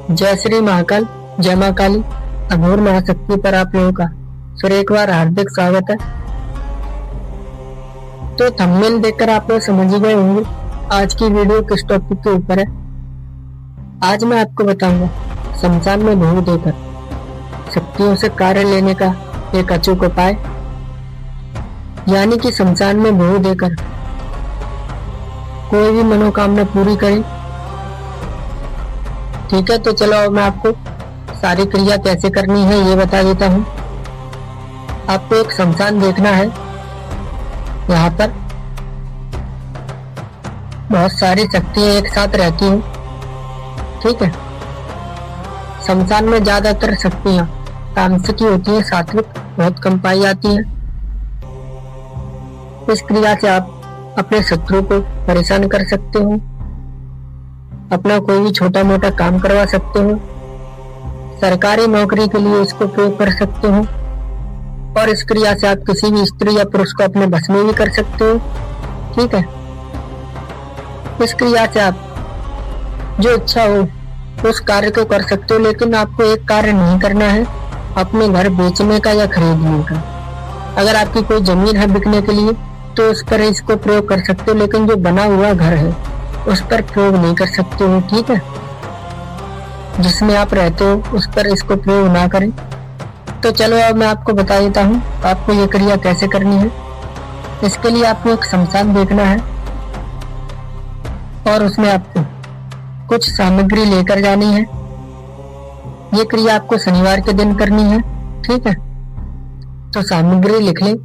जय श्री महाकाल, जय मां काली, अघोर महाशक्ति पर आप लोगों का फिर एक बार हार्दिक स्वागत है। तो थंबनेल देखकर आप लोग समझ ही गए होंगे आज की वीडियो किस टॉपिक के ऊपर है। आज मैं आपको बताऊंगा शमशान में भोग देकर शक्तियों से कार्य लेने का एक अचूक उपाय, यानी कि शमशान में भोग देकर कोई भी मनोकामना पूरी करें। ठीक है, तो चलो अब मैं आपको सारी क्रिया कैसे करनी है ये बता देता हूँ। आपको एक शमशान देखना है, यहाँ पर बहुत सारी शक्तियां एक साथ रहती हैं। ठीक है, शमशान में ज्यादातर शक्तियां तामसिकी होती हैं, सात्विक बहुत कम पाई जाती हैं। इस क्रिया से आप अपने शत्रु को परेशान कर सकते हो, अपना कोई भी छोटा मोटा काम करवा सकते हो, सरकारी नौकरी के लिए इसको प्रयोग कर सकते हो, और इस क्रिया से आप किसी भी स्त्री या पुरुष को अपने बस में भी कर सकते हो। ठीक है, इस क्रिया से आप जो इच्छा हो उस कार्य को कर सकते हो, लेकिन आपको एक कार्य नहीं करना है, अपने घर बेचने का या खरीदने का। अगर आपकी कोई जमीन है बिकने के लिए तो उस पर इसको प्रयोग कर सकते हो, लेकिन जो बना हुआ घर है उस पर प्रयोग नहीं कर सकते हो। ठीक है, जिसमें आप रहते हो उस पर इसको प्रयोग ना करें। तो चलो अब मैं आपको बता देता हूँ आपको ये क्रिया कैसे करनी है। इसके लिए आपको एक शमशान देखना है और उसमें आपको कुछ सामग्री लेकर जानी है। ये क्रिया आपको शनिवार के दिन करनी है। ठीक है, तो सामग्री लिख लें,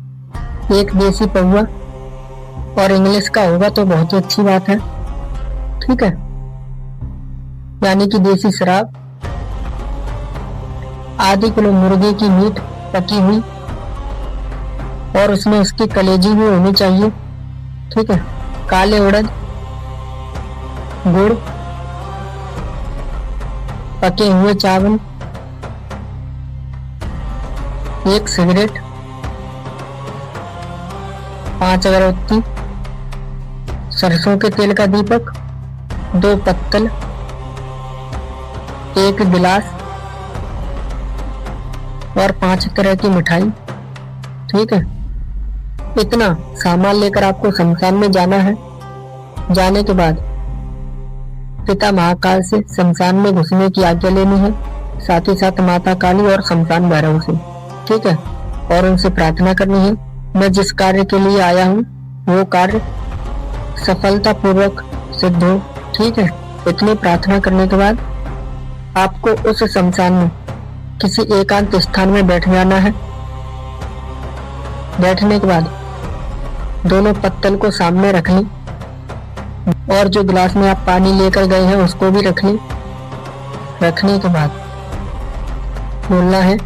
एक देसी पौवा, और इंग्लिश का होगा तो बहुत ही अच्छी बात है। ठीक है, यानी कि देसी शराब, आधी किलो मुर्गे की मीट पकी हुई, और उसमें उसकी कलेजी भी होनी चाहिए। ठीक है, काले उड़द, गुड़, पके हुए चावल, एक सिगरेट, 5 अगरबत्ती, सरसों के तेल का दीपक, 2 पत्तल, 1 गिलास और 5 तरह की मिठाई। ठीक है, इतना सामान लेकर आपको शमशान में जाना है। जाने के बाद पिता महाकाल से शमशान में घुसने की आज्ञा लेनी है, साथ ही साथ माता काली और शमशान भैरव से। ठीक है, और उनसे प्रार्थना करनी है मैं जिस कार्य के लिए आया हूँ वो कार्य सफलता पूर्वक सिद्ध हो। ठीक है, इतनी प्रार्थना करने के बाद आपको उस शमशान में किसी एकांत स्थान में बैठ जाना है। बैठने के बाद दोनों पत्तल को सामने रख लें, और जो गिलास में आप पानी लेकर गए हैं उसको भी रख लें। रखने के बाद बोलना है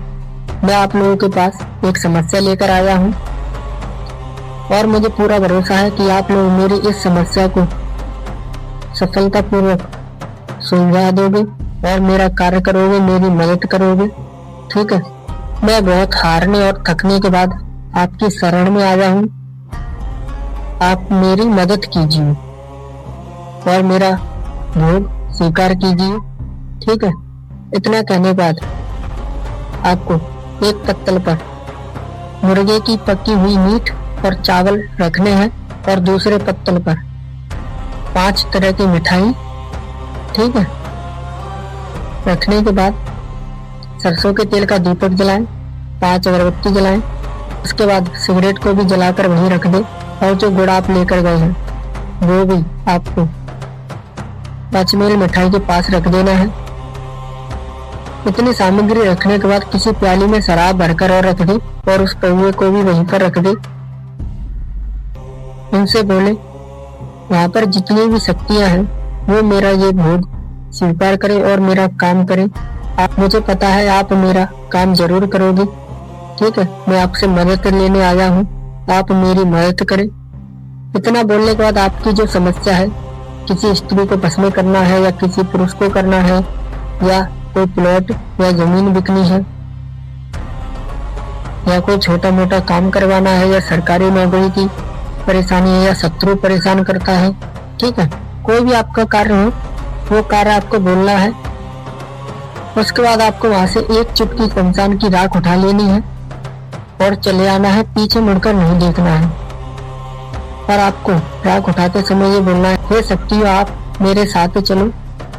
मैं आप लोगों के पास एक समस्या लेकर आया हूँ, और मुझे पूरा भरोसा है कि आप लोग मेरी इस समस्या को सफलतापूर्वक सुलझा दोगे और मेरा कार्य करोगे, मेरी मदद करोगे। ठीक है, मैं बहुत हारने और थकने के बाद आपकी शरण में आया हूँ, आप मेरी मदद कीजिए और मेरा भोग स्वीकार कीजिए। ठीक है, इतना कहने के बाद आपको एक पत्तल पर मुर्गे की पकी हुई मीट और चावल रखने हैं, और दूसरे पत्तल पर 5 तरह की मिठाई। ठीक है, रखने के बाद सरसों के तेल का दीपक जलाएं, 5 अगरबत्ती जलाएं, उसके बाद सिगरेट को भी जलाकर वहीं रख दें, और जो गुड़ आप लेकर गए हैं वो भी आपको पंचमेल मिठाई के पास रख देना है। इतनी सामग्री रखने के बाद किसी प्याली में शराब भरकर और रख दे, और उस पौवे को भी वहीं पर रख दे। उनसे बोले वहां पर जितनी भी शक्तियां हैं वो मेरा ये भोग स्वीकार करें और मेरा काम करें। आप मुझे पता है आप मेरा काम जरूर करोगे। ठीक है, मैं आपसे मदद लेने आया हूँ, आप मेरी मदद करें। इतना बोलने के बाद आपकी जो समस्या है, किसी स्त्री को भस्म करना है या किसी पुरुष को करना है, या कोई प्लॉट या जमीन बिकनी है, या कोई छोटा मोटा काम करवाना है, या सरकारी नौकरी की परेशानी है, या शत्रु परेशान करता है। ठीक है, कोई भी आपका कार्य हो वो कार्य आपको बोलना है उसके बाद आपको वहां से एक चुटकी शमशान की राख उठा लेनी है और चले आना है, पीछे मुड़कर नहीं देखना है। और आपको राख उठाते समय ये बोलना है, हे शक्तियों आप मेरे साथ चलो।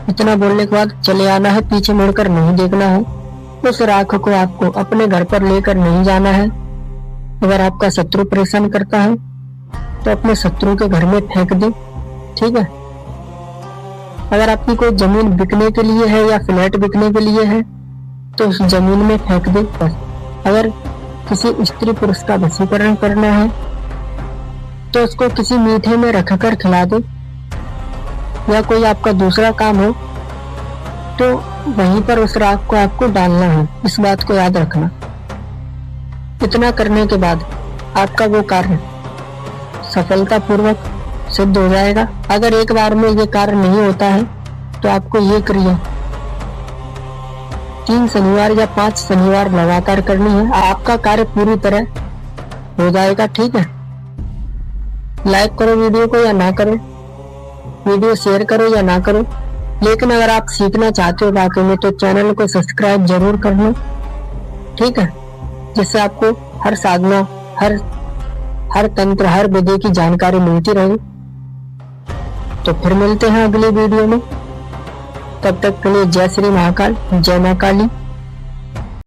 इतना बोलने के बाद चले आना है, पीछे मुड़कर नहीं देखना है। उस राख को आपको अपने घर पर लेकर नहीं जाना है। अगर आपका शत्रु परेशान करता है तो अपने शत्रु के घर में फेंक दे, ठीक है। अगर आपकी कोई जमीन बिकने के लिए है या फ्लैट बिकने के लिए है तो उस जमीन में फेंक दे बस। अगर किसी स्त्री पुरुष का वशीकरण करना है तो उसको किसी मीठे में रखकर खिला दे, या कोई आपका दूसरा काम हो तो वहीं पर उस राख को आपको डालना है। इस बात को याद रखना। इतना करने के बाद आपका वो कार्य सफलतापूर्वक सिद्ध हो जाएगा। अगर एक बार में ये कार्य नहीं होता है तो आपको ये क्रिया 3 शनिवार या 5 शनिवार लगातार करनी है। आपका कार्य पूरी तरह हो जाएगा, ठीक है। लाइक करो वीडियो को या ना करो, वीडियो शेयर करो या ना करो, लेकिन अगर आप सीखना चाहते हो वाकई में तो चैनल को सब्सक्राइब जरूर कर लो, ठीक है। जिससे आपको हर साधना, हर तंत्र, हर विधि की जानकारी मिलती रहे। तो फिर मिलते हैं अगली वीडियो में। तब तक के लिए जय श्री महाकाल, जय मां काली।